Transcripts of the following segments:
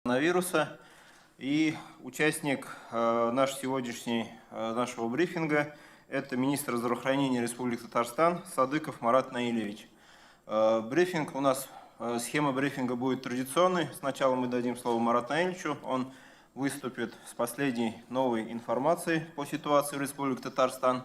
Коронавируса. И участник нашего брифинга – это министр здравоохранения Республики Татарстан Садыков Марат Наилевич. Брифинг у нас, схема брифинга будет традиционной. Сначала мы дадим слово Марату Наилевичу, он выступит с последней новой информацией по ситуации в Республике Татарстан.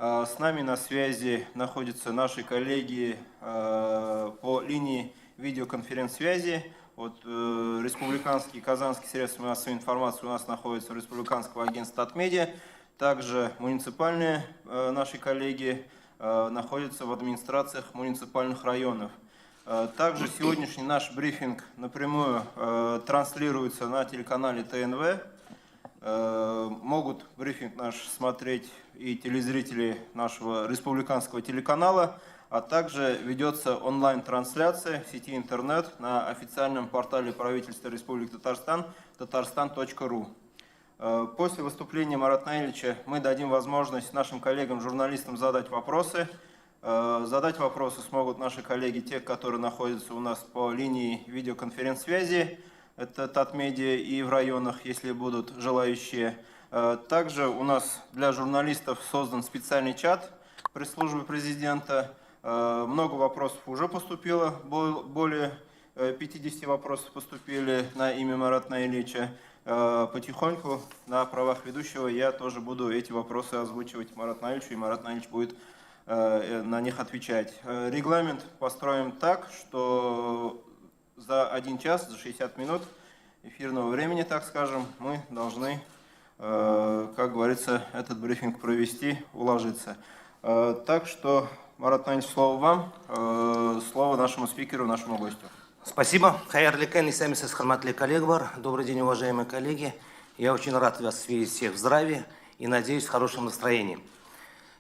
С нами на связи находятся наши коллеги по линии видеоконференц-связи. Республиканские и казанские средства массовой информации у нас находятся в Республиканского агентства Татмедиа. Также муниципальные наши коллеги находятся в администрациях муниципальных районов. Также сегодняшний наш брифинг напрямую транслируется на телеканале ТНВ. Могут брифинг наш смотреть и телезрители нашего республиканского телеканала, а также ведется онлайн-трансляция в сети интернет на официальном портале правительства Республики Татарстан tatarstan.ru. После выступления Марата Наилевича мы дадим возможность нашим коллегам-журналистам задать вопросы. Задать вопросы смогут наши коллеги, те, которые находятся у нас по линии видеоконференц-связи, это Татмедиа, и в районах, если будут желающие. Также у нас для журналистов создан специальный чат пресс-службы президента. Много вопросов уже поступило, более 50 вопросов поступили на имя Марата Наилевича. Потихоньку на правах ведущего я тоже буду эти вопросы озвучивать Марату Наилевичу, и Марат Наилевич будет на них отвечать. Регламент построим так, что за 1 час, за 60 минут эфирного времени, так скажем, мы должны, как говорится, этот брифинг провести, уложиться. Так что, Марат Наилевич, слово вам, слово нашему спикеру, нашему гостю. Спасибо. Хайярлы кэн и сами сасхарматли коллегвар. Добрый день, уважаемые коллеги. Я очень рад вас видеть всех в здравии и, надеюсь, в хорошем настроении.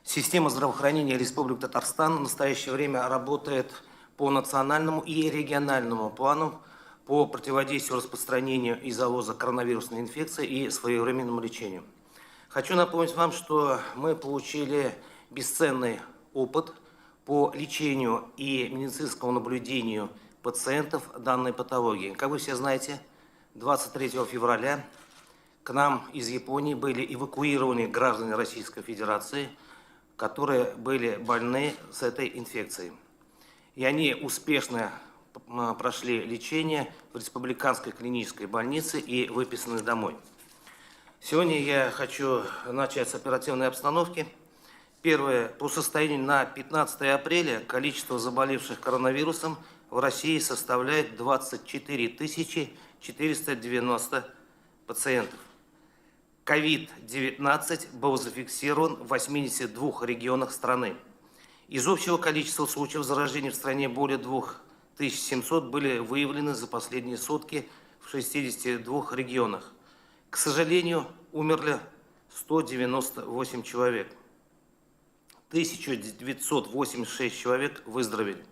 Система здравоохранения Республики Татарстан в настоящее время работает по национальному и региональному плану по противодействию распространению и завоза коронавирусной инфекции и своевременному лечению. Хочу напомнить вам, что мы получили бесценный опыт по лечению и медицинскому наблюдению пациентов данной патологии. Как вы все знаете, 23 февраля к нам из Японии были эвакуированы граждане Российской Федерации, которые были больны с этой инфекцией. И они успешно прошли лечение в Республиканской клинической больнице и выписаны домой. Сегодня я хочу начать с оперативной обстановки. Первое. По состоянию на 15 апреля количество заболевших коронавирусом в России составляет 24 490 пациентов. COVID-19 был зафиксирован в 82 регионах страны. Из общего количества случаев заражения в стране более 2700 были выявлены за последние сутки в 62 регионах. К сожалению, умерли 198 человек. 1986 человек выздоровели.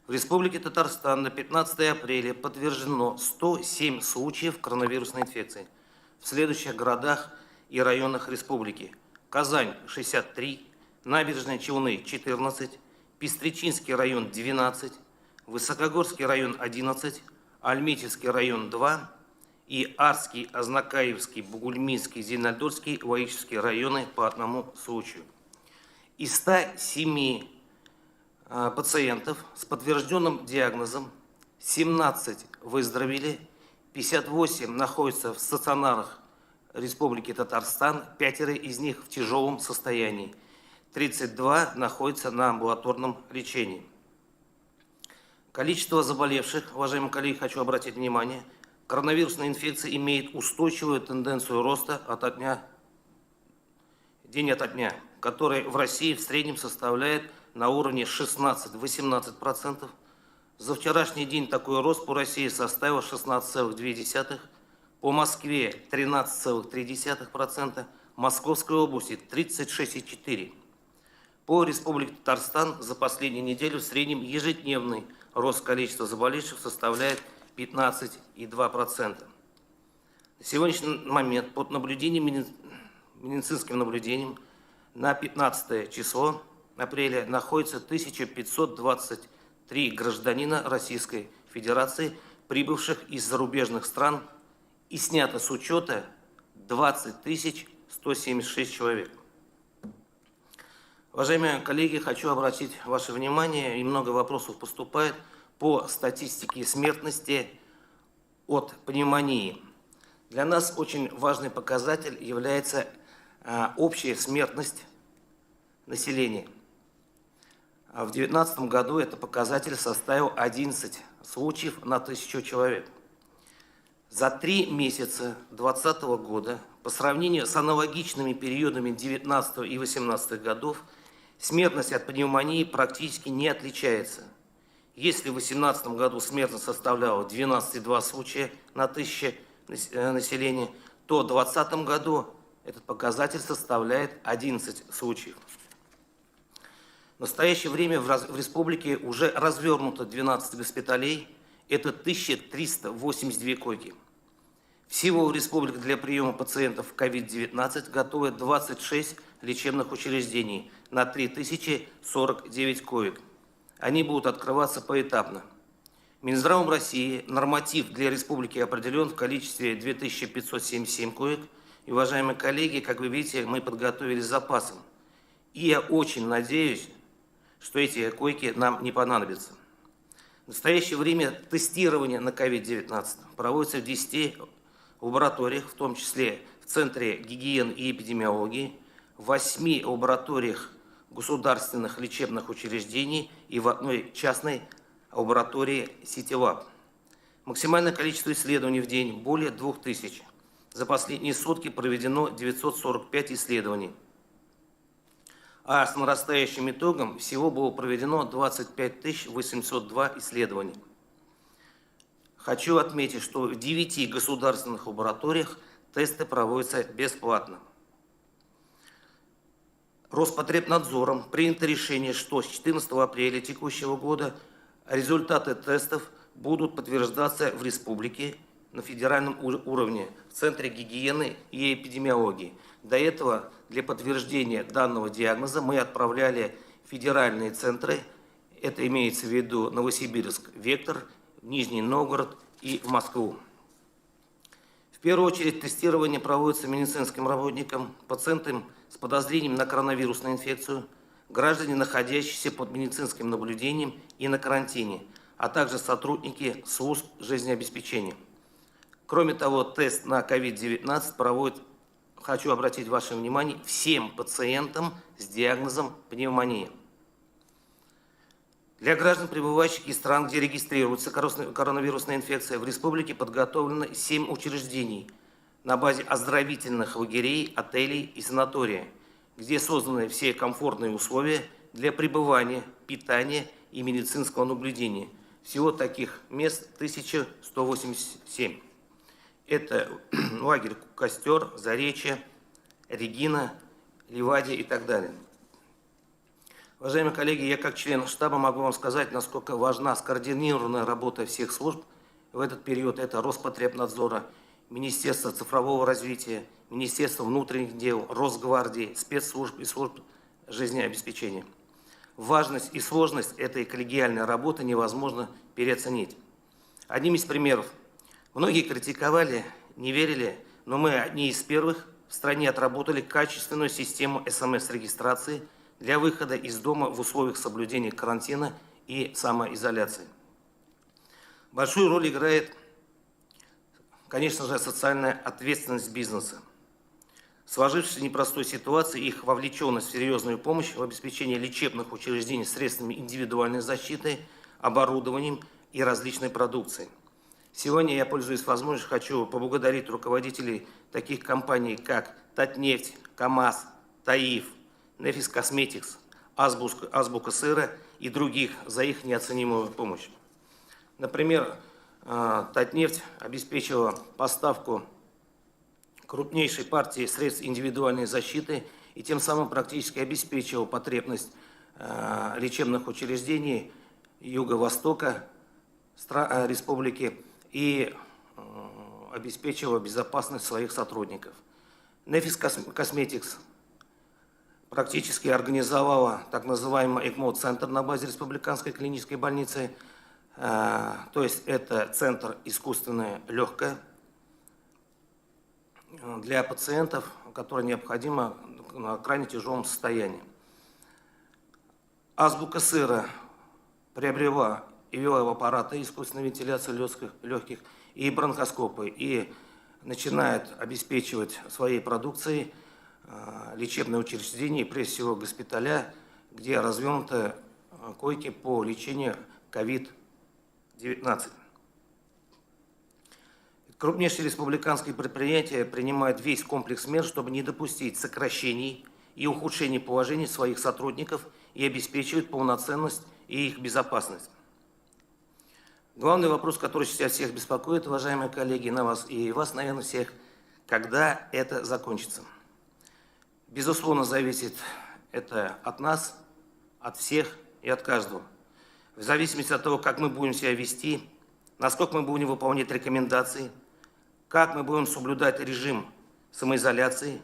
В Республике Татарстан на 15 апреля подтверждено 107 случаев коронавирусной инфекции в следующих городах и районах республики: Казань – 63, Набережные Челны – 14, Пестричинский район – 12, Высокогорский район – 11, Альметьевский район – 2 и Арский, Азнакаевский, Бугульминский, Зейнальдорский, Лаические районы по 1 случаю. Из 107 пациентов с подтвержденным диагнозом 17 выздоровели, 58 находятся в стационарах Республики Татарстан, 5 из них в тяжелом состоянии, 32 находятся на амбулаторном лечении. Количество заболевших, уважаемые коллеги, хочу обратить внимание, коронавирусная инфекция имеет устойчивую тенденцию роста день ото дня, который в России в среднем составляет на уровне 16-18%. За вчерашний день такой рост по России составил 16,2%, по Москве 13,3%, Московской области 36,4%. По Республике Татарстан за последнюю неделю в среднем ежедневный рост количества заболевших составляет 15,2%. На сегодняшний момент под медицинским наблюдением на 15 число апреля находится 1523 гражданина Российской Федерации, прибывших из зарубежных стран и снято с учета 20 176 человек. Уважаемые коллеги, хочу обратить ваше внимание, и много вопросов поступает по статистике смертности от пневмонии. Для нас очень важный показатель является общая смертность населения. В 2019 году этот показатель составил 11 случаев на 1000 человек. За 3 месяца 2020 года, по сравнению с аналогичными периодами 2019 и 2018 годов, смертность от пневмонии практически не отличается. Если в 2018 году смертность составляла 12,2 случая на 1000 населения, то в 2020 году этот показатель составляет 11 случаев. В настоящее время в республике уже развернуто 12 госпиталей, это 1382 койки. Всего в республике для приема пациентов COVID-19 готовы 26 лечебных учреждений на 3049 коек. Они будут открываться поэтапно. Минздравом России норматив для республики определен в количестве 2577 коек. И, уважаемые коллеги, как вы видите, мы подготовили с запасом. И я очень надеюсь, что эти койки нам не понадобятся. В настоящее время тестирование на COVID-19 проводится в 10 лабораториях, в том числе в Центре гигиены и эпидемиологии, в 8 лабораториях государственных лечебных учреждений и в одной частной лаборатории CityLab. Максимальное количество исследований в день более 2000. За последние сутки проведено 945 исследований. А с нарастающим итогом всего было проведено 25 802 исследования. Хочу отметить, что в 9 государственных лабораториях тесты проводятся бесплатно. Роспотребнадзором принято решение, что с 14 апреля текущего года результаты тестов будут подтверждаться в республике на федеральном уровне в Центре гигиены и эпидемиологии. До этого для подтверждения данного диагноза мы отправляли федеральные центры, это имеется в виду Новосибирск, Вектор, Нижний Новгород и в Москву. В первую очередь тестирование проводится медицинским работникам, пациентам с подозрением на коронавирусную инфекцию, граждане, находящиеся под медицинским наблюдением и на карантине, а также сотрудники служб жизнеобеспечения. Кроме того, тест на COVID-19 проводит, хочу обратить ваше внимание, всем пациентам с диагнозом пневмония. Для граждан, прибывающих из стран, где регистрируется коронавирусная инфекция, в республике подготовлено 7 учреждений на базе оздоровительных лагерей, отелей и санатория, где созданы все комфортные условия для пребывания, питания и медицинского наблюдения. Всего таких мест 1187. Это лагерь Костер, Заречье, Регина, Ливадия и так далее. Уважаемые коллеги, я как член штаба могу вам сказать, насколько важна скоординированная работа всех служб в этот период. Это Роспотребнадзора, Министерство цифрового развития, Министерство внутренних дел, Росгвардии, спецслужб и служб жизнеобеспечения. Важность и сложность этой коллегиальной работы невозможно переоценить. Одним из примеров. Многие критиковали, не верили, но мы одни из первых в стране отработали качественную систему СМС-регистрации для выхода из дома в условиях соблюдения карантина и самоизоляции. Большую роль играет, конечно же, социальная ответственность бизнеса. В сложившейся непростой ситуации их вовлеченность в серьезную помощь в обеспечении лечебных учреждений средствами индивидуальной защиты, оборудованием и различной продукцией. Сегодня я, пользуясь возможностью, хочу поблагодарить руководителей таких компаний, как Татнефть, КАМАЗ, Таиф, Нефис Косметикс, Азбука сыра и других за их неоценимую помощь. Например, Татнефть обеспечила поставку крупнейшей партии средств индивидуальной защиты и тем самым практически обеспечила потребность лечебных учреждений Юго-Востока республики и обеспечила безопасность своих сотрудников. Нефис Косметикс практически организовала так называемый ЭКМО-центр на базе Республиканской клинической больницы То есть это центр искусственное легкое для пациентов, которые необходимо на крайне тяжелом состоянии. Азбука сыра приобрела и вела аппараты искусственной вентиляции легких и бронхоскопы, и начинает обеспечивать своей продукцией лечебные учреждения, прежде всего госпиталя, где развернуты койки по лечению COVID-19. Крупнейшие республиканские предприятия принимают весь комплекс мер, чтобы не допустить сокращений и ухудшения положения своих сотрудников и обеспечивать полноценность и их безопасность. Главный вопрос, который сейчас всех беспокоит, уважаемые коллеги, на вас и вас, наверное, всех, когда это закончится. Безусловно, зависит это от нас, от всех и от каждого. В зависимости от того, как мы будем себя вести, насколько мы будем выполнять рекомендации, как мы будем соблюдать режим самоизоляции,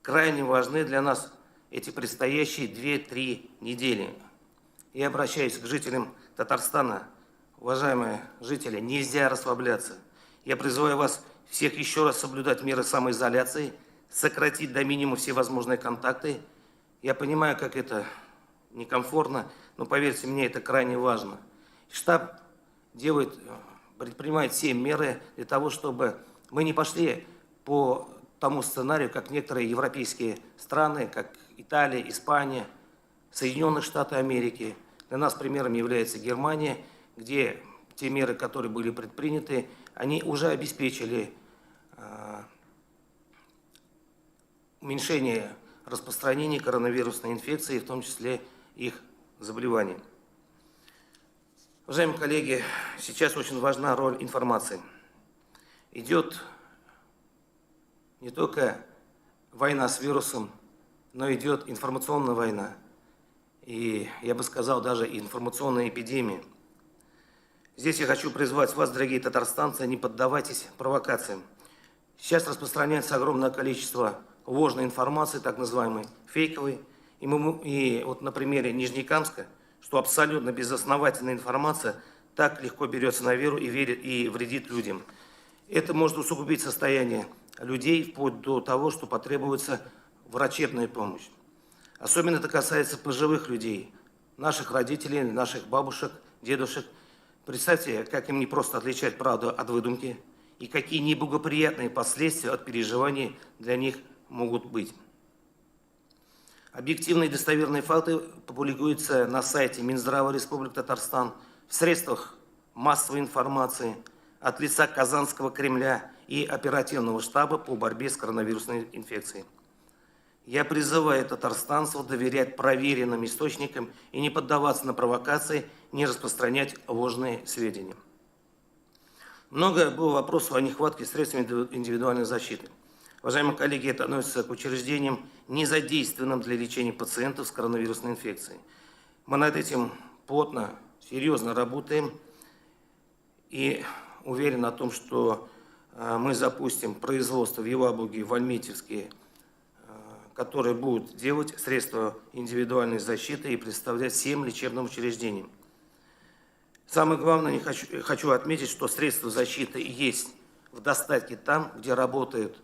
крайне важны для нас эти предстоящие 2-3 недели. Я обращаюсь к жителям Татарстана. Уважаемые жители, нельзя расслабляться. Я призываю вас всех еще раз соблюдать меры самоизоляции, сократить до минимума все возможные контакты. Я понимаю, как это некомфортно, но поверьте мне, это крайне важно. Штаб предпринимает все меры для того, чтобы мы не пошли по тому сценарию, как некоторые европейские страны, как Италия, Испания, Соединенные Штаты Америки. Для нас примером является Германия, где те меры, которые были предприняты, они уже обеспечили уменьшение распространения коронавирусной инфекции, в том числе их заболеваний. Уважаемые коллеги, сейчас очень важна роль информации. Идет не только война с вирусом, но идет информационная война. И, я бы сказал, даже информационная эпидемия. Здесь я хочу призвать вас, дорогие татарстанцы, не поддавайтесь провокациям. Сейчас распространяется огромное количество ложной информации, так называемой фейковой. И вот на примере Нижнекамска, что абсолютно безосновательная информация так легко берется на веру и вредит людям. Это может усугубить состояние людей, вплоть до того, что потребуется врачебная помощь. Особенно это касается пожилых людей, наших родителей, наших бабушек, дедушек. Представьте, как им не просто отличать правду от выдумки и какие неблагоприятные последствия от переживаний для них могут быть. Объективные и достоверные факты публикуются на сайте Минздрава Республики Татарстан, в средствах массовой информации, от лица Казанского Кремля и оперативного штаба по борьбе с коронавирусной инфекцией. Я призываю татарстанцев доверять проверенным источникам и не поддаваться на провокации, не распространять ложные сведения. Много было вопросов о нехватке средств индивидуальной защиты. Уважаемые коллеги, это относится к учреждениям, не задействованным для лечения пациентов с коронавирусной инфекцией. Мы над этим плотно, серьезно работаем и уверен о том, что мы запустим производство в Елабуге, в Альметьевске, которые будут делать средства индивидуальной защиты и представлять всем лечебным учреждениям. Самое главное, хочу отметить, что средства защиты есть в достатке там, где работают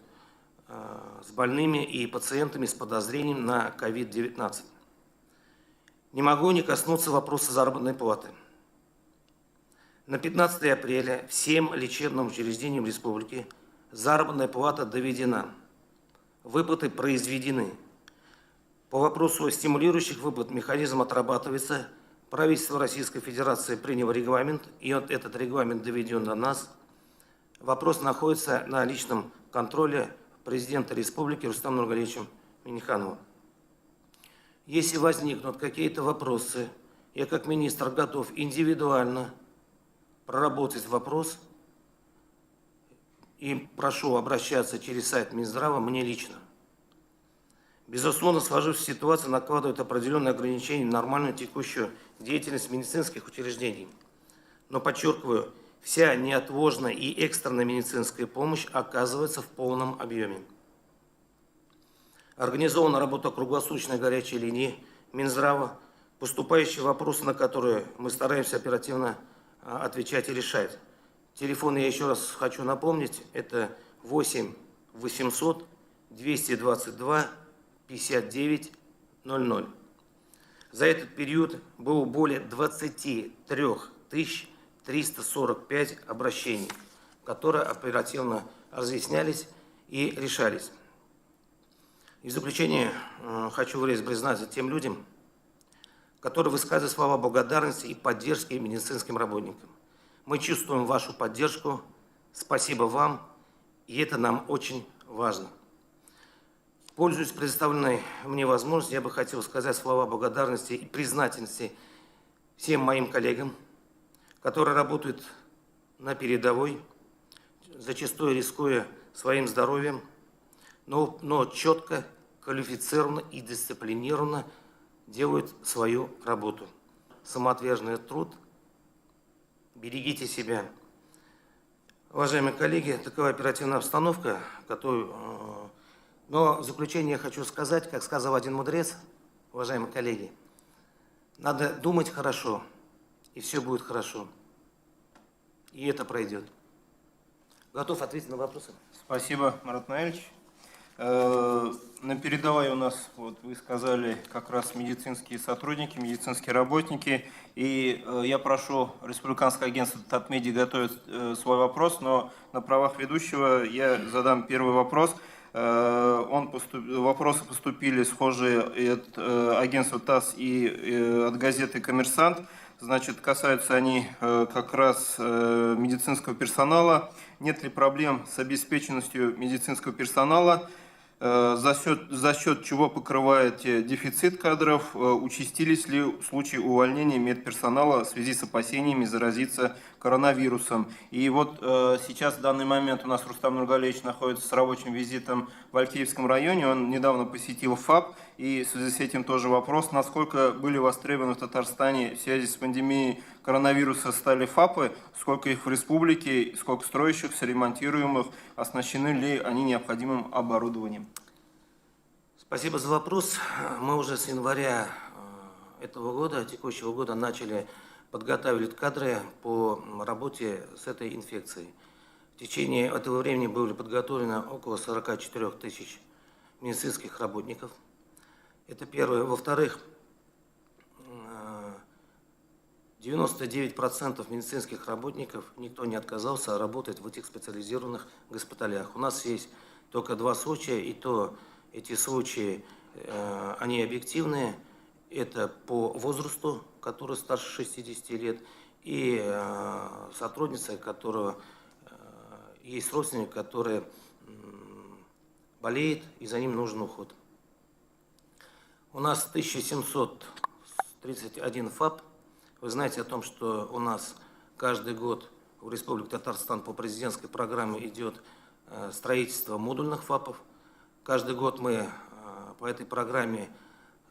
с больными и пациентами с подозрением на COVID-19. Не могу не коснуться вопроса заработной платы. На 15 апреля всем лечебным учреждениям республики заработная плата доведена. Выплаты произведены. По вопросу стимулирующих выплат механизм отрабатывается. Правительство Российской Федерации приняло регламент, и вот этот регламент доведен до нас. Вопрос находится на личном контроле президента республики Рустама Нургалиевича Минниханова. Если возникнут какие-то вопросы, я как министр готов индивидуально проработать вопрос и прошу обращаться через сайт Минздрава мне лично. Безусловно, сложившаяся ситуация накладывает определенные ограничения на нормальную текущую деятельность медицинских учреждений. Но, подчеркиваю, вся неотложная и экстренная медицинская помощь оказывается в полном объеме. Организована работа круглосуточной горячей линии Минздрава, поступающие вопросы, на которые мы стараемся оперативно отвечать и решать. Телефон я еще раз хочу напомнить, это 8 800 222 59 00. За этот период было более 23 345 обращений, которые оперативно разъяснялись и решались. И в заключение хочу выразить признательность тем людям, которые высказывают слова благодарности и поддержки медицинским работникам. Мы чувствуем вашу поддержку. Спасибо вам, и это нам очень важно. Пользуясь предоставленной мне возможностью, я бы хотел сказать слова благодарности и признательности всем моим коллегам, которые работают на передовой, зачастую рискуя своим здоровьем, но четко, квалифицированно и дисциплинированно делают свою работу. Самоотверженный труд. Берегите себя. Уважаемые коллеги, такова оперативная обстановка, но в заключение я хочу сказать, как сказал один мудрец, уважаемые коллеги, надо думать хорошо, и все будет хорошо. И это пройдет. Готов ответить на вопросы? Спасибо, Марат Наильевич. На передовой у нас, вот вы сказали, как раз медицинские сотрудники, медицинские работники. И я прошу Республиканское агентство Татмеди готовить свой вопрос, но на правах ведущего я задам первый вопрос. Вопросы поступили схожие от агентства ТАСС и от газеты «Коммерсант». Значит, касаются они как раз медицинского персонала. Нет ли проблем с обеспеченностью медицинского персонала? За счет чего покрываете дефицит кадров? Участились ли случаи увольнения медперсонала в связи с опасениями заразиться коронавирусом? И вот сейчас, в данный момент, у нас Рустам Нургалиевич находится с рабочим визитом в Алькеевском районе. Он недавно посетил ФАП. И в связи с этим тоже вопрос, насколько были востребованы в Татарстане в связи с пандемией коронавируса стали ФАПы, сколько их в республике, сколько строящихся, ремонтируемых, оснащены ли они необходимым оборудованием? Спасибо за вопрос. Мы уже с января этого года, текущего года, начали подготавливать кадры по работе с этой инфекцией. В течение этого времени были подготовлены около 44 тысяч медицинских работников. Это первое. Во-вторых, 99% медицинских работников, никто не отказался работать в этих специализированных госпиталях. У нас есть только 2 случая, и то эти случаи, они объективные. Это по возрасту, который старше 60 лет, и сотрудница, которая есть родственник, который болеет, и за ним нужен уход. У нас 1731 ФАП. Вы знаете о том, что у нас каждый год в Республике Татарстан по президентской программе идет строительство модульных ФАПов. Каждый год мы по этой программе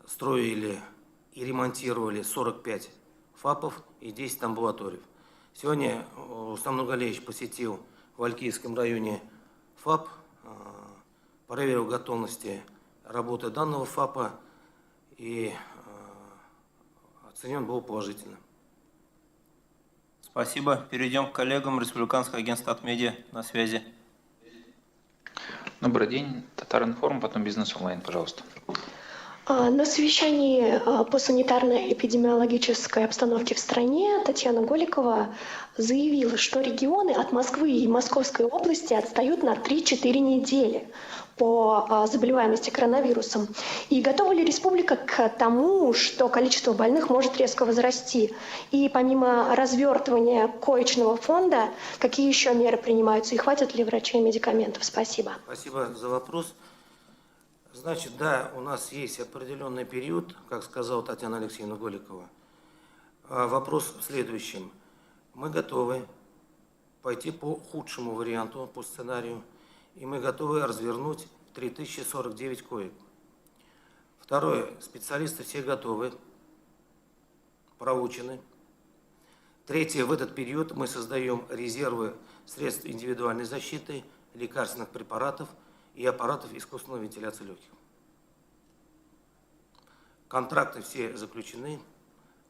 строили и ремонтировали 45 ФАПов и 10 амбулаторий. Сегодня Рустам Нургалиевич посетил в Алькеевском районе ФАП, проверил готовности работы данного ФАПа и оценен был положительно. Спасибо. Перейдем к коллегам. Республиканское агентство Татмедиа на связи. Добрый день. Татар-информ, потом Бизнес онлайн, пожалуйста. На совещании по санитарно-эпидемиологической обстановке в стране Татьяна Голикова заявила, что регионы от Москвы и Московской области отстают на 3-4 недели по заболеваемости коронавирусом. И готова ли республика к тому, что количество больных может резко возрасти? И помимо развертывания коечного фонда, какие еще меры принимаются? И хватит ли врачей медикаментов? Спасибо. Спасибо за вопрос. Значит, да, у нас есть определенный период, как сказала Татьяна Алексеевна Голикова. Вопрос в следующем. Мы готовы пойти по худшему варианту, по сценарию, и мы готовы развернуть 3049 коек. Второе. Специалисты все готовы, проучены. Третье. В этот период мы создаем резервы средств индивидуальной защиты, лекарственных препаратов и аппаратов искусственной вентиляции легких. Контракты все заключены,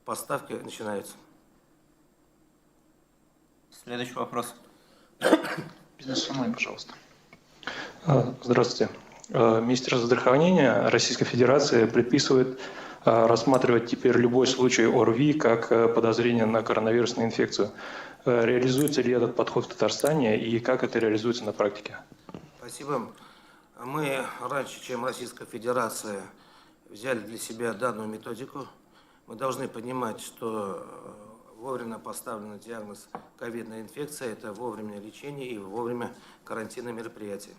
поставки начинаются. Следующий вопрос. Бизнес онлайн, пожалуйста. Здравствуйте. Министерство здравоохранения Российской Федерации предписывает рассматривать теперь любой случай ОРВИ как подозрение на коронавирусную инфекцию. Реализуется ли этот подход в Татарстане и как это реализуется на практике? Спасибо. Мы раньше, чем Российская Федерация, взяли для себя данную методику. Мы должны понимать, что вовремя поставленный диагноз ковидная инфекция – это вовремя лечение и вовремя карантинные мероприятия.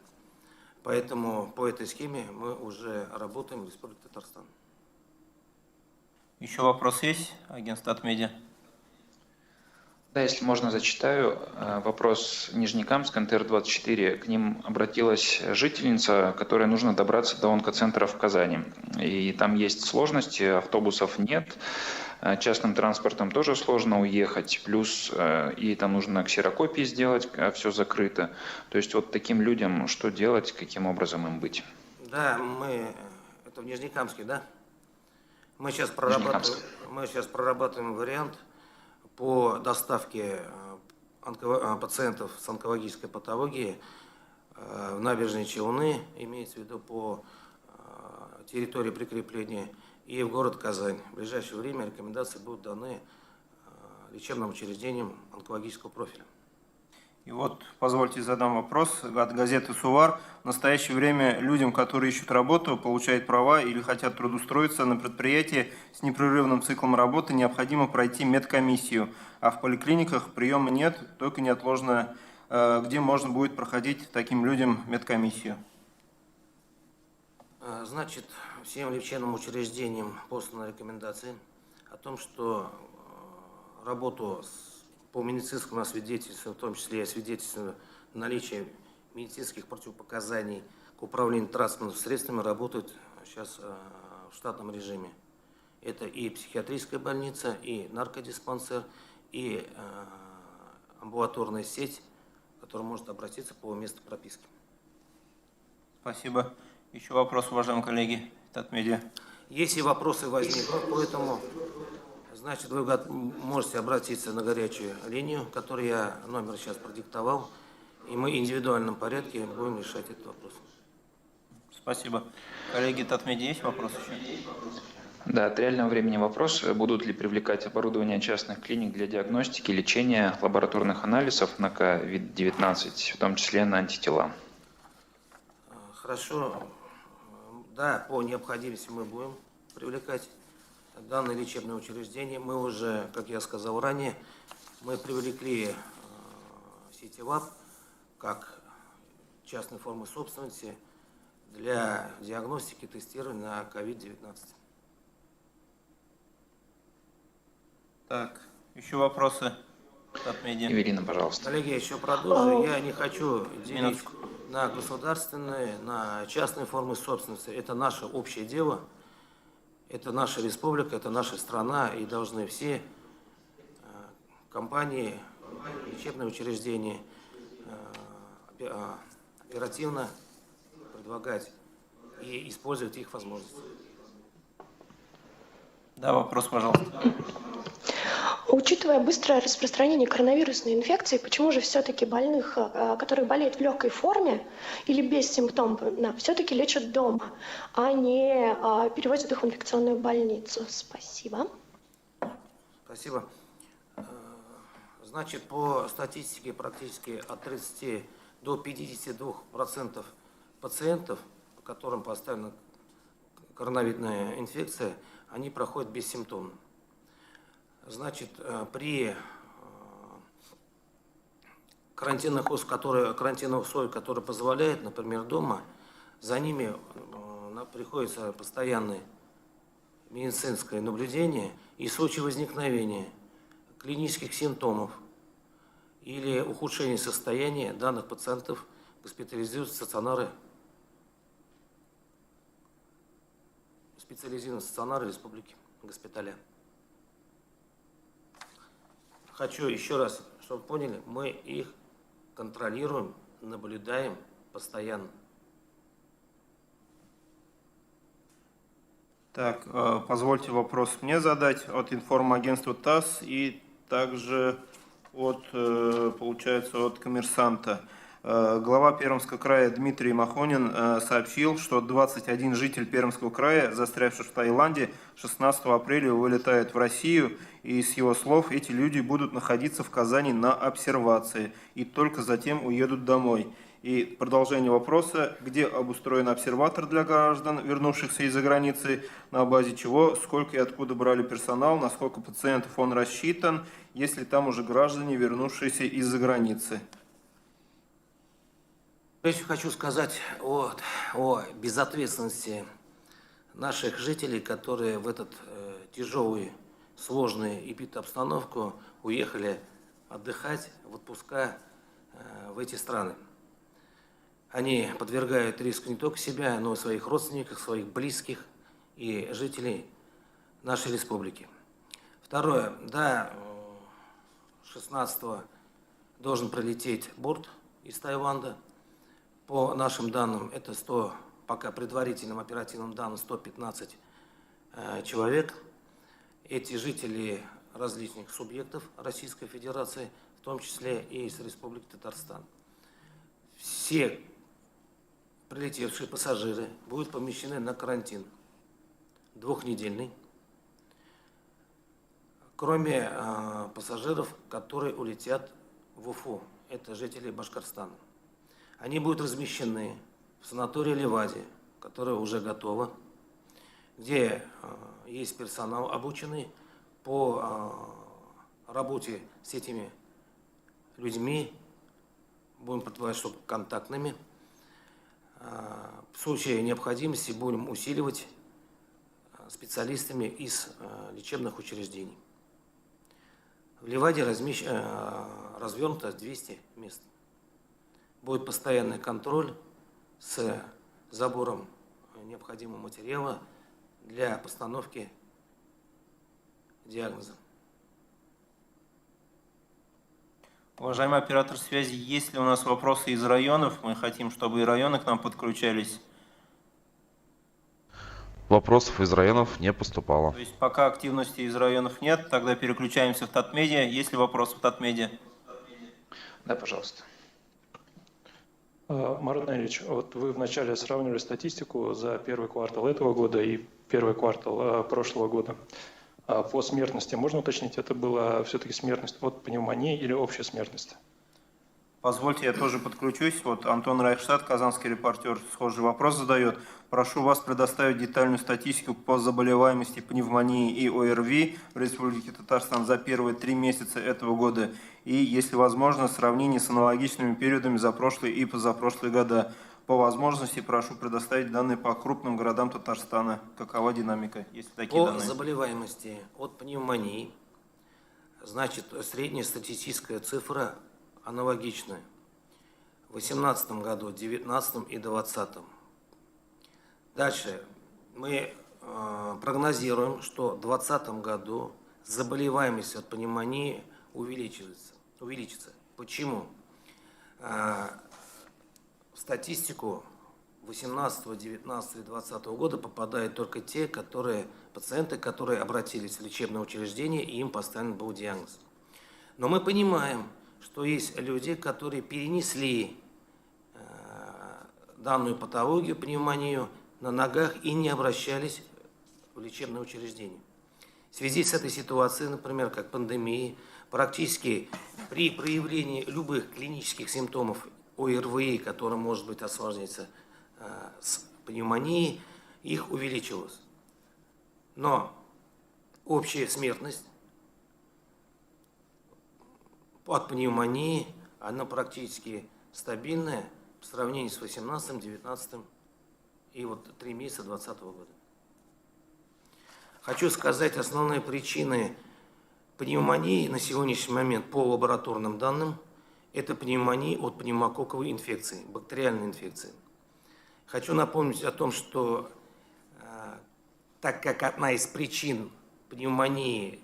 Поэтому по этой схеме мы уже работаем в Республике Татарстан. Еще вопрос есть, агент Статмедиа? Да, если можно, зачитаю. Вопрос Нижнекамск, НТР-24. К ним обратилась жительница, которой нужно добраться до онкоцентра в Казани. И там есть сложности, автобусов нет, частным транспортом тоже сложно уехать, плюс и там нужно ксерокопии сделать, а все закрыто. То есть вот таким людям что делать, каким образом им быть? Да, это в Нижнекамске, да? Мы сейчас прорабатываем вариант по доставке пациентов с онкологической патологией в набережные Челны, имеется в виду по территории прикрепления, и в город Казань. В ближайшее время рекомендации будут даны лечебным учреждениям онкологического профиля. И вот, позвольте задам вопрос от газеты «Сувар». В настоящее время людям, которые ищут работу, получают права или хотят трудоустроиться на предприятии с непрерывным циклом работы, необходимо пройти медкомиссию. А в поликлиниках приема нет, только неотложно, где можно будет проходить таким людям медкомиссию. Значит, всем лечебным учреждениям посланы рекомендации о том, что работу по медицинскому свидетельству, в том числе и свидетельству наличия медицинских противопоказаний к управлению транспортными средствами, работают сейчас в штатном режиме. Это и психиатрическая больница, и наркодиспансер, и амбулаторная сеть, которая может обратиться по месту прописки. Спасибо. Еще вопрос, уважаемые коллеги, Татмедиа. Если вопросы возникнут, поэтому, значит, вы можете обратиться на горячую линию, которую я номер сейчас продиктовал, и мы в индивидуальном порядке будем решать этот вопрос. Спасибо. Коллеги Татмедиа, есть вопрос еще? Да, от реального времени вопрос. Будут ли привлекать оборудование частных клиник для диагностики, лечения, лабораторных анализов на COVID-19, в том числе на антитела? Хорошо. Да, по необходимости мы будем привлекать данное лечебное учреждение. Мы уже, как я сказал ранее, мы привлекли Ситивап как частной формы собственности для диагностики и тестирования на COVID-19. Так, еще вопросы? Татмедиа. Эвелина, пожалуйста. Коллеги, я еще продолжу. Я не хочу делить на государственные, на частные формы собственности. Это наше общее дело. Это наша республика, это наша страна, и должны все компании, лечебные учреждения оперативно предлагать и использовать их возможности. Да, вопрос, пожалуйста. Учитывая быстрое распространение коронавирусной инфекции, почему же все-таки больных, которые болеют в легкой форме или бессимптомно, все-таки лечат дома, а не перевозят их в инфекционную больницу? Спасибо. Спасибо. Значит, по статистике практически от 30 до 52% пациентов, которым поставлена коронавирусная инфекция, они проходят бессимптомно. Значит, при карантинных условиях, которые позволяют, например, дома, за ними приходится постоянное медицинское наблюдение, и в случае возникновения клинических симптомов или ухудшения состояния данных пациентов госпитализируют в специализированные стационары республики, госпиталя. Хочу еще раз, чтобы поняли, мы их контролируем, наблюдаем постоянно. Так, позвольте вопрос мне задать от информагентства ТАСС и также Получается, от «Коммерсанта». Глава Пермского края Дмитрий Махонин сообщил, что 21 житель Пермского края, застрявший в Таиланде, 16 апреля вылетает в Россию, и с его слов эти люди будут находиться в Казани на обсервации и только затем уедут домой. И продолжение вопроса: где обустроен обсерватор для граждан, вернувшихся из-за границы, на базе чего, сколько и откуда брали персонал, на сколько пациентов он рассчитан, если там уже граждане, вернувшиеся из-за границы. Прежде всего хочу сказать о безответственности наших жителей, которые в этот тяжелую, сложную эпидобстановку уехали отдыхать в отпуска в эти страны. Они подвергают риску не только себя, но и своих родственников, своих близких и жителей нашей республики. Второе. Да, 16-го должен прилететь борт из Таиланда. По нашим данным, это пока предварительным оперативным данным, 115 человек. Эти жители различных субъектов Российской Федерации, в том числе и из Республики Татарстан. Все прилетевшие пассажиры будут помещены на карантин двухнедельный, кроме пассажиров, которые улетят в Уфу. Это жители Башкортостана. Они будут размещены в санатории Ливаде, которое уже готово, где есть персонал, обученный по работе с этими людьми, будем предполагать, что контактными. В случае необходимости будем усиливать специалистами из лечебных учреждений. В Ливаде развернуто 200 мест. Будет постоянный контроль с забором необходимого материала для постановки диагноза. Уважаемый оператор связи, есть ли у нас вопросы из районов? Мы хотим, чтобы и районы к нам подключались. Вопросов из районов не поступало. То есть пока активности из районов нет, тогда переключаемся в Татмедиа. Есть ли вопросы в Татмедиа? Да, пожалуйста. Марат Наилевич, вот вы вначале сравнивали статистику за первый квартал этого года и первый квартал прошлого года. По смертности, можно уточнить, это была все-таки смертность от пневмонии или общая смертность? Позвольте, я тоже подключусь. Вот Антон Райхштадт, казанский репортер, схожий вопрос задает. Прошу вас предоставить детальную статистику по заболеваемости пневмонии и ОРВИ в Республике Татарстан за первые 3 месяца этого года. И, если возможно, сравнение с аналогичными периодами за прошлые и позапрошлые года. По возможности прошу предоставить данные по крупным городам Татарстана. Какова динамика, если такие По данные? заболеваемости от пневмонии, значит, средняя статистическая цифра аналогичная. В 2018 году, 2019 и 2020. Дальше мы прогнозируем, что в 2020 году заболеваемость от пневмонии увеличится. Почему? В статистику 2018, 19 и 2020 года попадают только те пациенты, которые обратились в лечебное учреждение, и им поставлен был диагноз. Но мы понимаем, что есть люди, которые перенесли данную патологию, пневмонию, на ногах и не обращались в лечебное учреждение. В связи с этой ситуацией, например, как пандемии, практически при проявлении любых клинических симптомов ОРВИ, который может быть осложниться с пневмонией, их увеличилось. Но общая смертность от пневмонии, она практически стабильная в сравнении с 2018, 2019 и вот 3 месяца 2020 года. Хочу сказать, основные причины пневмонии на сегодняшний момент по лабораторным данным – это пневмония от пневмококковой инфекции, бактериальной инфекции. Хочу напомнить о том, что так как одна из причин пневмонии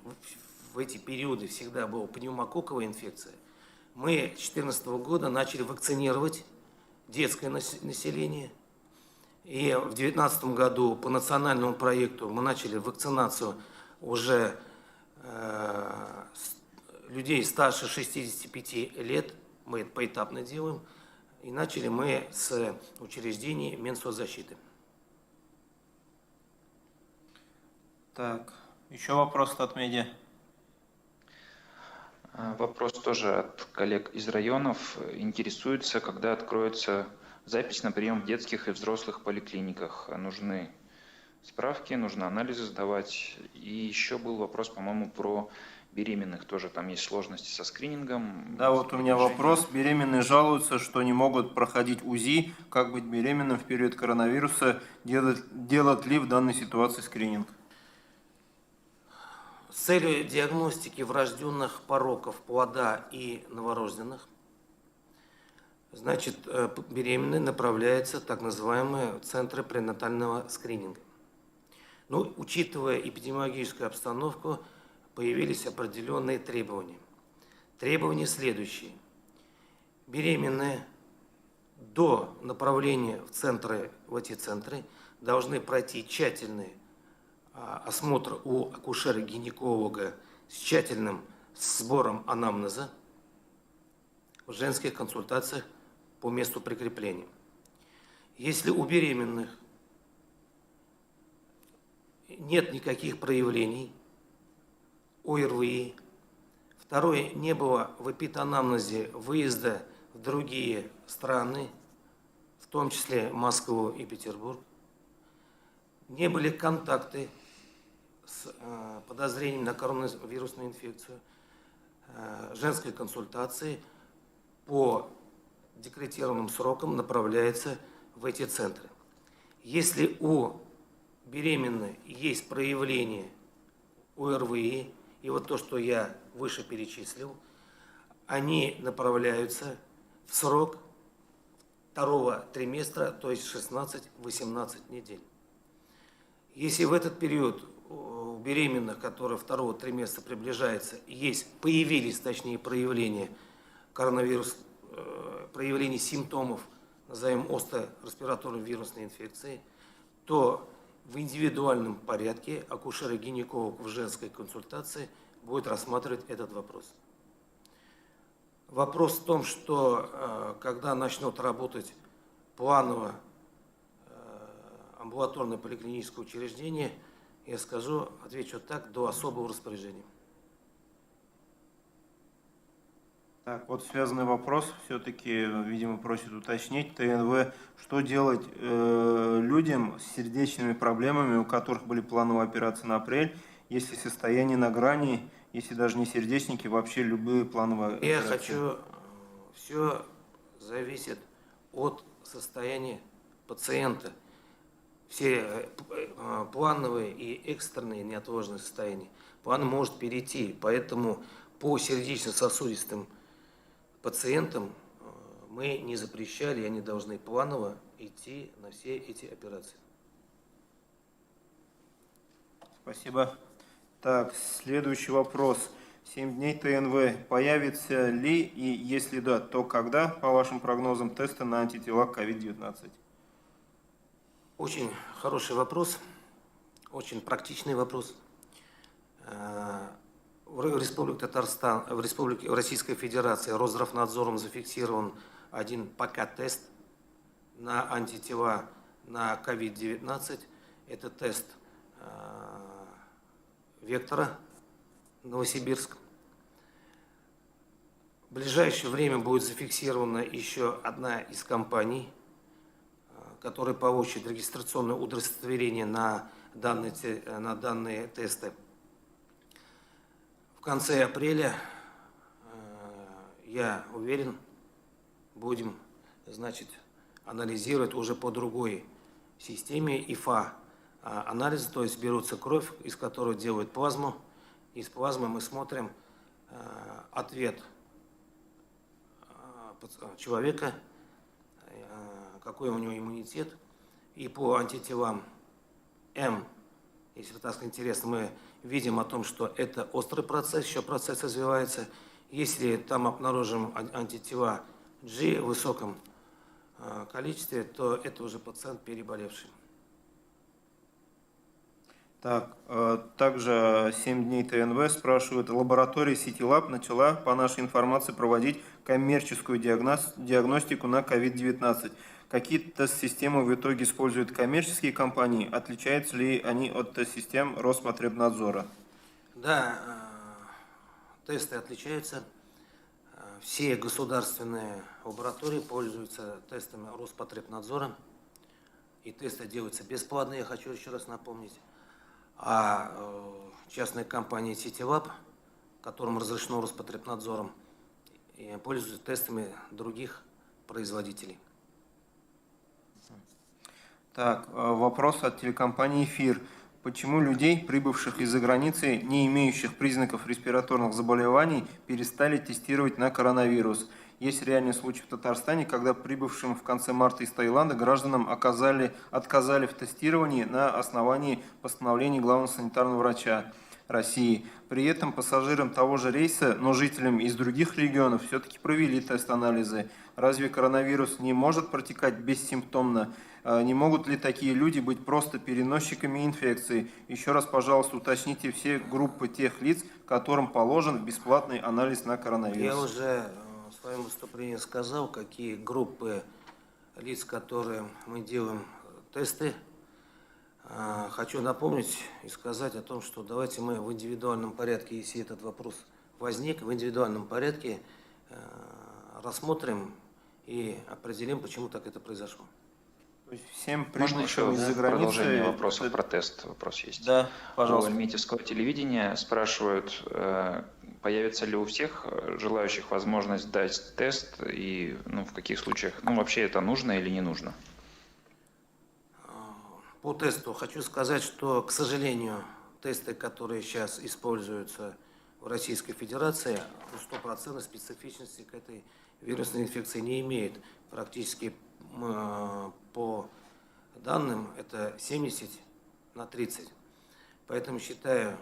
в эти периоды всегда была пневмококковая инфекция, мы с 2014 года начали вакцинировать детское население. И в 2019 году по национальному проекту мы начали вакцинацию уже людей старше 65 лет, мы это поэтапно делаем, и начали мы с учреждений Минсоцзащиты. Так, еще вопрос от медиа. Вопрос тоже от коллег из районов. Интересуется, когда откроется запись на прием в детских и взрослых поликлиниках. Нужны справки, нужно анализы сдавать. И еще был вопрос, по-моему, про беременных. Тоже там есть сложности со скринингом. Да, вот у меня вопрос. Беременные жалуются, что не могут проходить УЗИ. Как быть беременным в период коронавируса? Делать ли в данной ситуации скрининг? С целью диагностики врожденных пороков плода и новорожденных, значит, беременные направляются в так называемые центры пренатального скрининга. Но, учитывая эпидемиологическую обстановку, появились определенные требования. Требования следующие. Беременные до направления в эти центры должны пройти тщательный осмотр у акушера-гинеколога с тщательным сбором анамнеза в женских консультациях по месту прикрепления. Если у беременных нет никаких проявлений ОРВИ, второе, не было в эпиданамнезе выезда в другие страны, в том числе Москву и Петербург, не были контакты с подозрением на коронавирусную инфекцию, женской консультации по декретированным срокам направляется в эти центры. Если у беременной есть проявление ОРВИ, и вот то, что я выше перечислил, они направляются в срок второго триместра, то есть 16-18 недель. Если в этот период у беременных, которые второго триместра приближается, появились проявления коронавируса, проявления симптомов, назовем острой респираторной вирусной инфекции, то в индивидуальном порядке акушер-гинеколог в женской консультации будет рассматривать этот вопрос. Вопрос в том, что когда начнут работать планово амбулаторное поликлиническое учреждение, я отвечу так, до особого распоряжения. Так, вот связанный вопрос, все-таки, видимо, просит уточнить ТНВ, что делать людям с сердечными проблемами, у которых были плановые операции на апрель, если состояние на грани, если даже не сердечники, вообще любые плановые операции? Все зависит от состояния пациента. Все плановые и экстренные неотложные состояния. План может перейти, поэтому по сердечно-сосудистым пациентам мы не запрещали, и они должны планово идти на все эти операции. Спасибо. Так, следующий вопрос. 7 дней ТНВ. Появится ли и если да, то когда, по вашим прогнозам, тесты на антитела к COVID-19? Очень хороший вопрос, очень практичный вопрос. В Республике Татарстан, в Российской Федерации Росздравнадзором зафиксирован один ПК-тест на антитела на COVID-19. Это тест Вектора, Новосибирск. В ближайшее время будет зафиксирована еще одна из компаний, которая получит регистрационное удостоверение на данные тесты. В конце апреля, я уверен, будем, анализировать уже по другой системе ИФА анализа, то есть берутся кровь, из которой делают плазму. Из плазмы мы смотрим ответ человека, какой у него иммунитет, и по антителам М, если так интересно, мы видим о том, что это острый процесс, еще процесс развивается. Если там обнаружим антитела G в высоком количестве, то это уже пациент переболевший. Так, также 7 дней ТНВ спрашивают, лаборатория CityLab начала, по нашей информации, проводить коммерческую диагностику на COVID-19. Какие тест-системы в итоге используют коммерческие компании? Отличаются ли они от тест-систем Роспотребнадзора? Да, тесты отличаются. Все государственные лаборатории пользуются тестами Роспотребнадзора. И тесты делаются бесплатно, я хочу еще раз напомнить. А частная компания CityLab, которым разрешено Роспотребнадзором, пользуется тестами других производителей. Так, вопрос от телекомпании «Эфир». Почему людей, прибывших из-за границы, не имеющих признаков респираторных заболеваний, перестали тестировать на коронавирус? Есть реальный случай в Татарстане, когда прибывшим в конце марта из Таиланда гражданам отказали в тестировании на основании постановления главного санитарного врача России. При этом пассажирам того же рейса, но жителям из других регионов все-таки провели тест-анализы. Разве коронавирус не может протекать бессимптомно? Не могут ли такие люди быть просто переносчиками инфекции? Еще раз, пожалуйста, уточните все группы тех лиц, которым положен бесплатный анализ на коронавирус. Я уже в своем выступлении сказал, какие группы лиц, которые мы делаем тесты. Хочу напомнить и сказать о том, что давайте мы в индивидуальном порядке, если этот вопрос возник, в индивидуальном порядке рассмотрим и определим, почему так это произошло. То есть всем Можно еще прибывшим из-за границы... продолжение вопросов про тест? Вопрос есть. Да, пожалуйста. У Альметьевского телевидения спрашивают, появится ли у всех желающих возможность дать тест и в каких случаях, вообще это нужно или не нужно? По тесту хочу сказать, что, к сожалению, тесты, которые сейчас используются в Российской Федерации, 100% специфичности к этой вирусной инфекции не имеют. Практически по данным это 70/30. Поэтому считаю,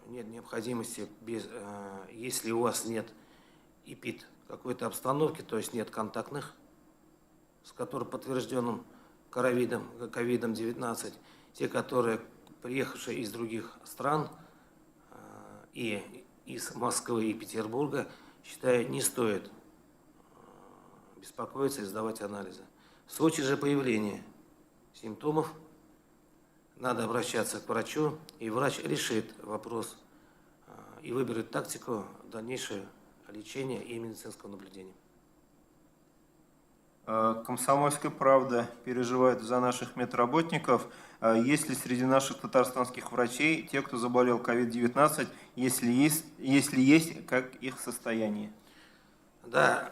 нет необходимости, если у вас нет ИПИД какой-то обстановки, то есть нет контактных, с которым подтвержденным ковидом-19, те, которые приехавшие из других стран и из Москвы и Петербурга, считаю, не стоит беспокоиться и сдавать анализы. В случае же появления симптомов надо обращаться к врачу, и врач решит вопрос и выберет тактику дальнейшего лечения и медицинского наблюдения. Комсомольская правда переживает за наших медработников. Есть ли среди наших татарстанских врачей те, кто заболел COVID-19? Если есть, как их состояние? Да,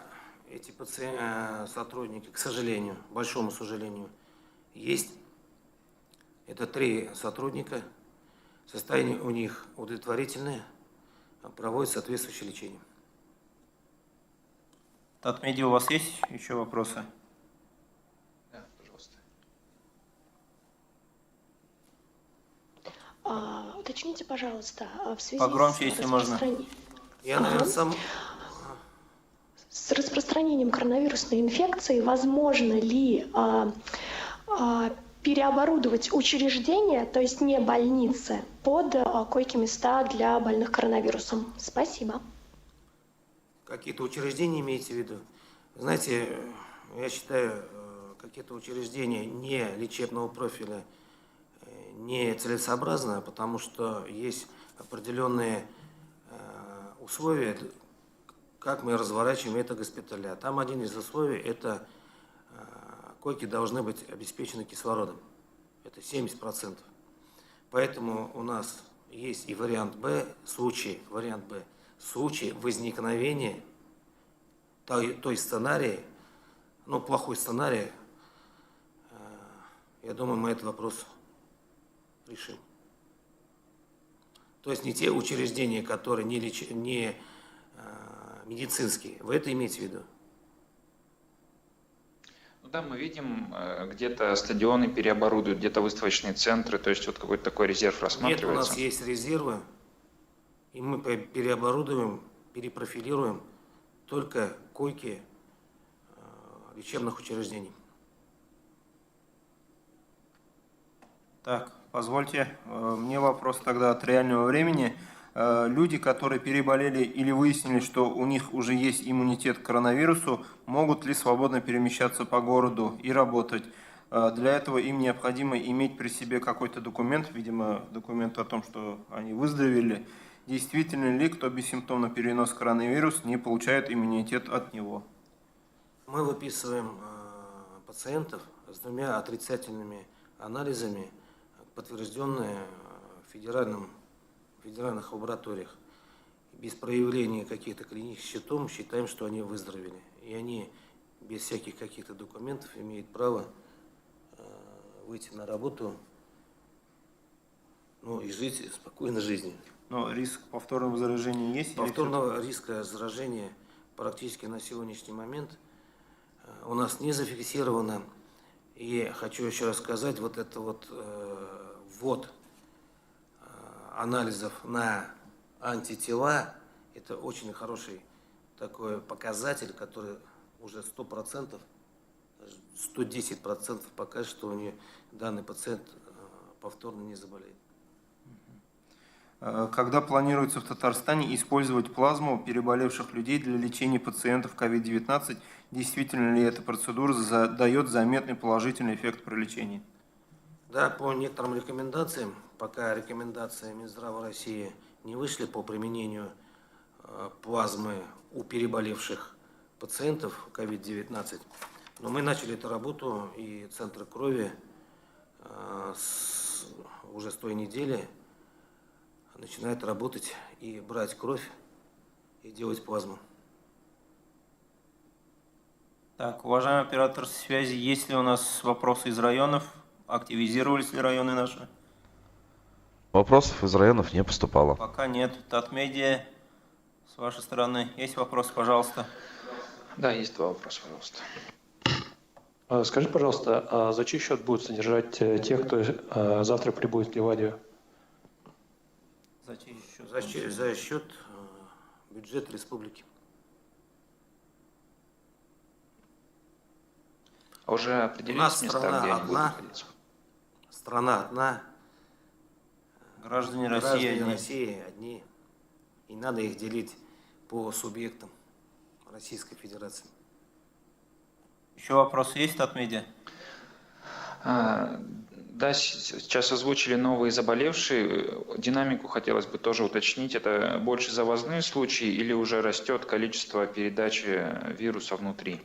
эти сотрудники, к сожалению, большому сожалению, есть. Это 3 сотрудника. Состояние у них удовлетворительное, проводит соответствующее лечение. Татмеди, у вас есть еще вопросы? Да, пожалуйста. Уточните, пожалуйста, в связи Погромче, если можно. Я, наверное, сам... С распространением коронавирусной инфекции возможно ли переоборудовать учреждения, то есть не больницы, под койки-места для больных коронавирусом? Спасибо. Какие-то учреждения имеете в виду? Знаете, я считаю, какие-то учреждения не лечебного профиля не целесообразно, потому что есть определенные условия, как мы разворачиваем это госпиталя. Там один из условий – это койки должны быть обеспечены кислородом. Это 70%. Поэтому у нас есть и вариант Б, вариант Б, в случае возникновения той сценарии, плохой сценарий, я думаю, мы этот вопрос решим. То есть не те учреждения, которые не медицинские. Вы это имеете в виду? Да, мы видим, где-то стадионы переоборудуют, где-то выставочные центры, то есть вот какой-то такой резерв рассматривается. Нет, у нас есть резервы, и мы переоборудуем, перепрофилируем только койки лечебных учреждений. Так, Позвольте, мне вопрос тогда от реального времени. Люди, которые переболели или выяснили, что у них уже есть иммунитет к коронавирусу, могут ли свободно перемещаться по городу и работать? Для этого им необходимо иметь при себе какой-то документ, видимо, документ о том, что они выздоровели. Действительно ли, кто бессимптомно перенес коронавирус, не получает иммунитет от него? Мы выписываем пациентов с двумя отрицательными анализами, подтвержденные в федеральных лабораториях. Без проявления каких-то клинических симптомов считаем, что они выздоровели. И они без всяких каких-то документов имеют право выйти на работу, и жить спокойной жизнью. Но риск повторного заражения есть? Повторного риска заражения практически на сегодняшний момент у нас не зафиксировано. И хочу еще раз сказать, ввод анализов на антитела – это очень хороший такой показатель, который уже 100%, 110% покажет, что у нее данный пациент повторно не заболеет. Когда планируется в Татарстане использовать плазму переболевших людей для лечения пациентов COVID-19, действительно ли эта процедура дает заметный положительный эффект при лечении? Да, по некоторым рекомендациям, пока рекомендации Минздрава России не вышли по применению плазмы у переболевших пациентов COVID-19, но мы начали эту работу, и центры крови уже с той недели начинают работать и брать кровь и делать плазму. Так, уважаемый оператор связи, есть ли у нас вопросы из районов? Активизировались ли районы наши? Вопросов из районов не поступало. Пока нет. Татмедиа, с вашей стороны, есть вопросы, пожалуйста? Да, есть два вопроса, пожалуйста. Скажи, пожалуйста, а за чей счет будут содержать тех, кто завтра прибудет в Ливадию? За чей счет? За счет бюджета республики. А уже У нас определились места, страна где они будут одна. находиться? Страна одна. Граждане Граждане России. России одни. И надо их делить по субъектам Российской Федерации. Еще вопросы есть, Татмедиа? Да, сейчас озвучили новые заболевшие. Динамику хотелось бы тоже уточнить. Это больше завозные случаи или уже растет количество передачи вируса внутри?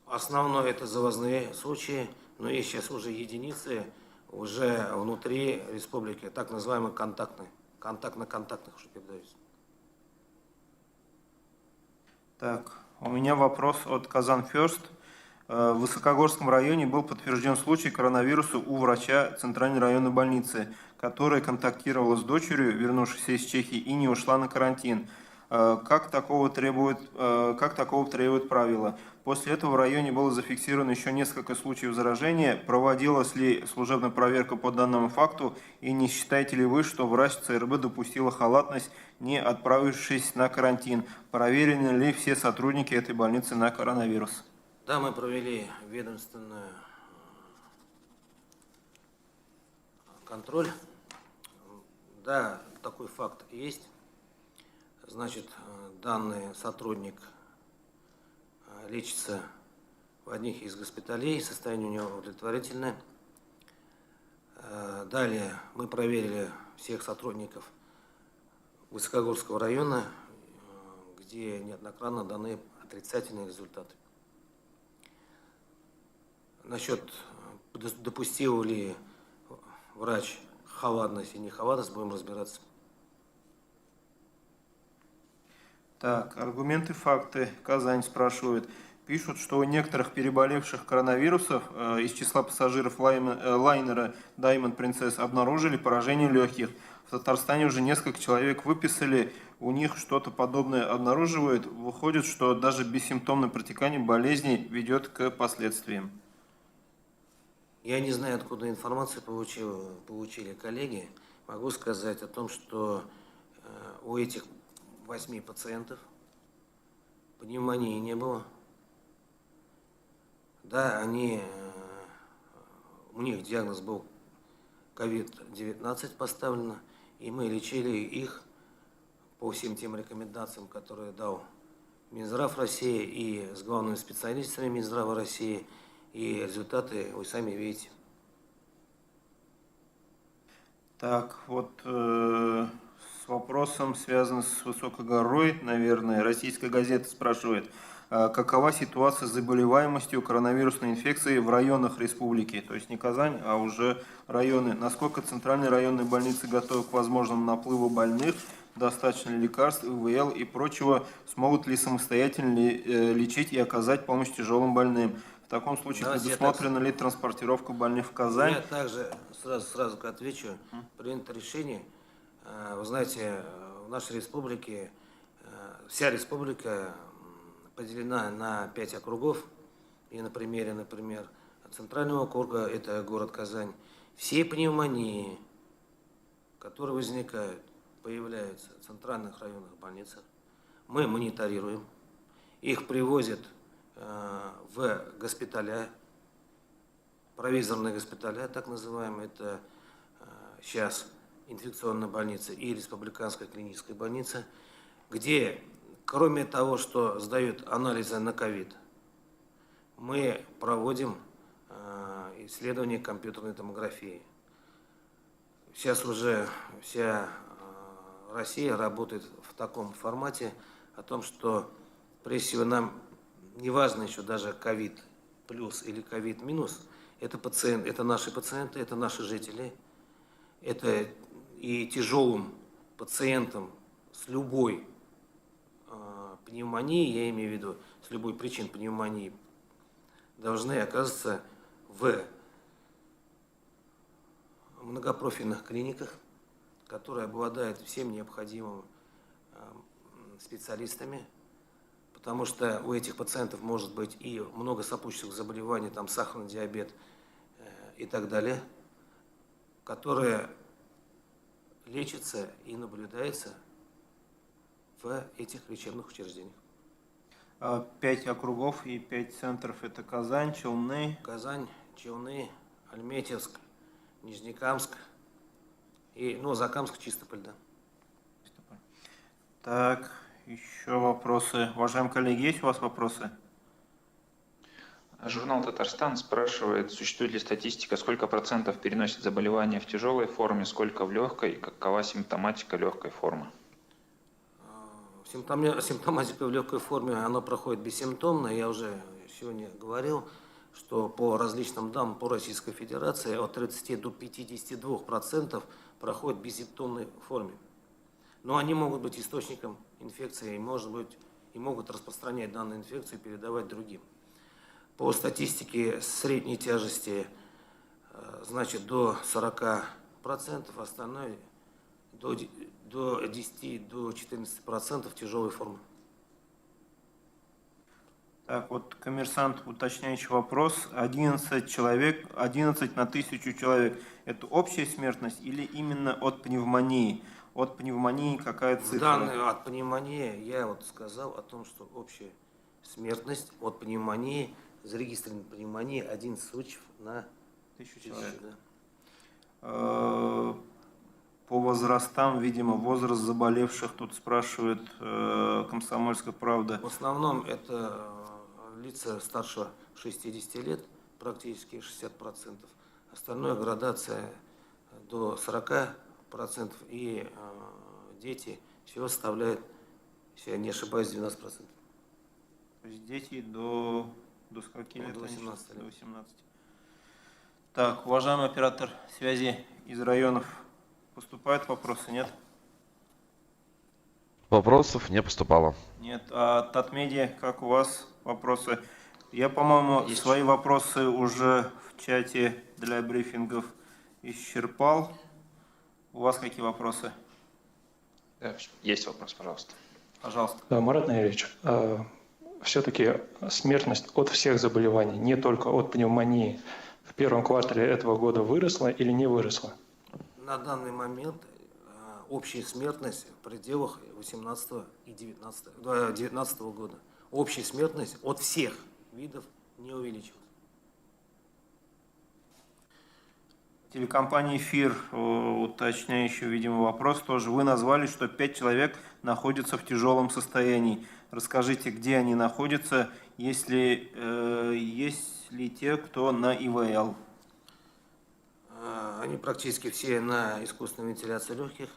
Основное это завозные случаи, но есть сейчас уже единицы уже внутри республики, так называемые контактные. Контактно-контактных уже передаются. Так, у меня вопрос от Казан Фёрст. В Высокогорском районе был подтвержден случай коронавируса у врача Центральной районной больницы, которая контактировала с дочерью, вернувшейся из Чехии, и не ушла на карантин. Как такого требует правило? После этого в районе было зафиксировано еще несколько случаев заражения. Проводилась ли служебная проверка по данному факту? И не считаете ли вы, что врач ЦРБ допустила халатность, не отправившись на карантин? Проверены ли все сотрудники этой больницы на коронавирус? Да, мы провели ведомственный контроль. Да, такой факт есть. Значит, данный сотрудник лечится в одних из госпиталей, состояние у него удовлетворительное. Далее мы проверили всех сотрудников Высокогорского района, где неоднократно даны отрицательные результаты. Насчет допустил ли врач халатность и не халатность, будем разбираться. Так, аргументы, факты. Казань спрашивают. Пишут, что у некоторых переболевших коронавирусов из числа пассажиров лайнера Diamond Princess обнаружили поражение легких. В Татарстане уже несколько человек выписали, у них что-то подобное обнаруживают. Выходит, что даже бессимптомное протекание болезни ведет к последствиям. Я не знаю, откуда информацию получили коллеги. Могу сказать о том, что у этих 8 пациентов пневмонии не было. Да, у них диагноз был COVID-19 поставлено, и мы лечили их по всем тем рекомендациям, которые дал Минздрав России и с главными специалистами Минздрава России, и результаты вы сами видите. Так, вот с вопросом, связанным с Высокой горой, наверное, российская газета спрашивает, какова ситуация с заболеваемостью коронавирусной инфекцией в районах республики, то есть не Казань, а уже районы. Насколько центральные районные больницы готовы к возможному наплыву больных, достаточно ли лекарств, ИВЛ и прочего, смогут ли самостоятельно лечить и оказать помощь тяжелым больным? В таком случае предусмотрена ли транспортировка больных в Казань? Я также сразу отвечу. Принято решение. Вы знаете, в нашей республике, вся республика поделена на 5 округов. И на примере, например, центрального округа, это город Казань, все пневмонии, которые возникают, появляются в центральных районных больницах, мы мониторируем. Их привозят в госпиталя, провизорные госпиталя, так называемые, это сейчас инфекционная больница и республиканская клиническая больница, где, кроме того, что сдают анализы на ковид, мы проводим исследования компьютерной томографии. Сейчас уже вся Россия работает в таком формате, о том, что, прежде всего, нам не важно еще даже ковид плюс или ковид минус, это пациент, это наши пациенты, это наши жители, это и тяжелым пациентам с любой пневмонией, я имею в виду, с любой причин пневмонии, должны оказываться в многопрофильных клиниках, которые обладают всем необходимым специалистами, потому что у этих пациентов может быть и много сопутствующих заболеваний, там сахарный диабет и так далее, которые лечатся и наблюдаются в этих лечебных учреждениях. 5 округов и 5 центров – это Казань, Челны. Казань, Челны, Альметьевск, Нижнекамск и, Закамск, Чистополь, да. Так, еще вопросы. Уважаемые коллеги, есть у вас вопросы? Журнал «Татарстан» спрашивает, существует ли статистика, сколько процентов переносит заболевания в тяжелой форме, сколько в легкой, какова симптоматика легкой формы? Симптоматика в легкой форме, она проходит бессимптомно. Я уже сегодня говорил, что по различным данным по Российской Федерации от 30 до 52% проходит в бессимптомной форме. Но они могут быть источником инфекции и могут распространять данную инфекцию и передавать другим. По статистике средней тяжести, значит, до 40%, остальное до 10-14% тяжелой формы. Так, вот коммерсант, уточняющий вопрос. 11 человек, 11 на 1000 человек. Это общая смертность или именно от пневмонии? От пневмонии какая цифра? Данные от пневмонии, я сказал о том, что общая смертность от пневмонии, зарегистрированной пневмонии 11 случаев на 1000 человек. Да. По возрастам, видимо, возраст заболевших, тут спрашивает «Комсомольская правда». В основном это лица старше 60 лет, практически 60%. Остальное градация до 40%, и дети всего составляет, если я не ошибаюсь, 12%. То есть дети до скольки лет? До 18 лет. До 18. Так, уважаемый оператор связи из районов, поступают вопросы, нет? Вопросов не поступало. Нет. А Татмедиа, как у вас вопросы? Я, по-моему, свои вопросы уже в чате для брифингов исчерпал. У вас какие вопросы? Да, есть вопрос, пожалуйста. Пожалуйста. Да, Марат Наилевич, все-таки смертность от всех заболеваний, не только от пневмонии, в первом квартале этого года выросла или не выросла? На данный момент общая смертность в пределах 18 и 19 года. Общая смертность от всех видов не увеличилась. телекомпании «Эфир» уточняющий, видимо, вопрос тоже. Вы назвали, что 5 человек находятся в тяжелом состоянии. Расскажите, где они находятся, есть ли те, кто на ИВЛ? Они практически все на искусственной вентиляции легких.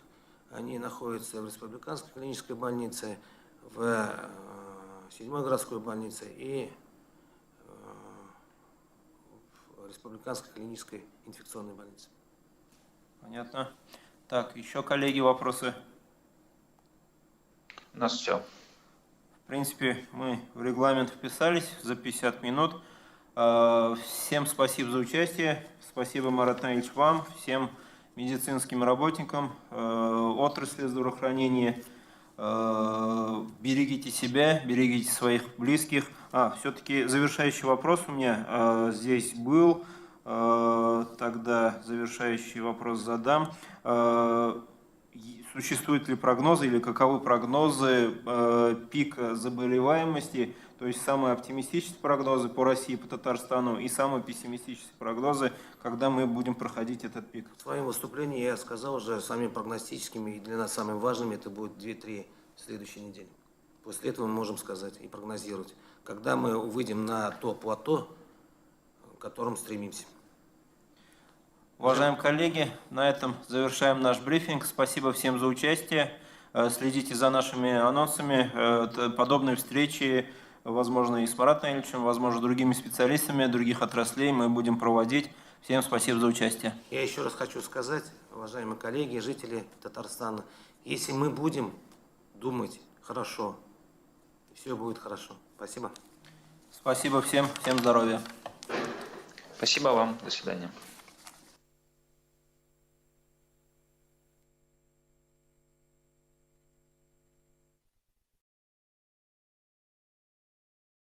Они находятся в Республиканской клинической больнице, в 7-й городской больнице и в Республиканской клинической инфекционной больнице. Понятно. Так, еще, коллеги, вопросы? У нас все. В принципе, мы в регламент вписались за 50 минут. Всем спасибо за участие. Спасибо, Марат Наильевич, вам, всем медицинским работникам, отрасли здравоохранения. Берегите себя, берегите своих близких. Все-таки завершающий вопрос у меня здесь был. Тогда завершающий вопрос задам. Существуют ли прогнозы или каковы прогнозы пика заболеваемости, то есть самые оптимистические прогнозы по России, по Татарстану и самые пессимистические прогнозы, когда мы будем проходить этот пик? В своем выступлении я сказал уже, самыми прогностическими и для нас самыми важными это будет 2-3 следующие недели. После этого мы можем сказать и прогнозировать, когда мы выйдем на то плато, к которому стремимся. Уважаемые коллеги, на этом завершаем наш брифинг. Спасибо всем за участие. Следите за нашими анонсами. Подобные встречи, возможно, и с Маратом Ильичем, возможно, другими специалистами других отраслей мы будем проводить. Всем спасибо за участие. Я еще раз хочу сказать, уважаемые коллеги, жители Татарстана, если мы будем думать хорошо, все будет хорошо. Спасибо. Спасибо всем. Всем здоровья. Спасибо вам. До свидания.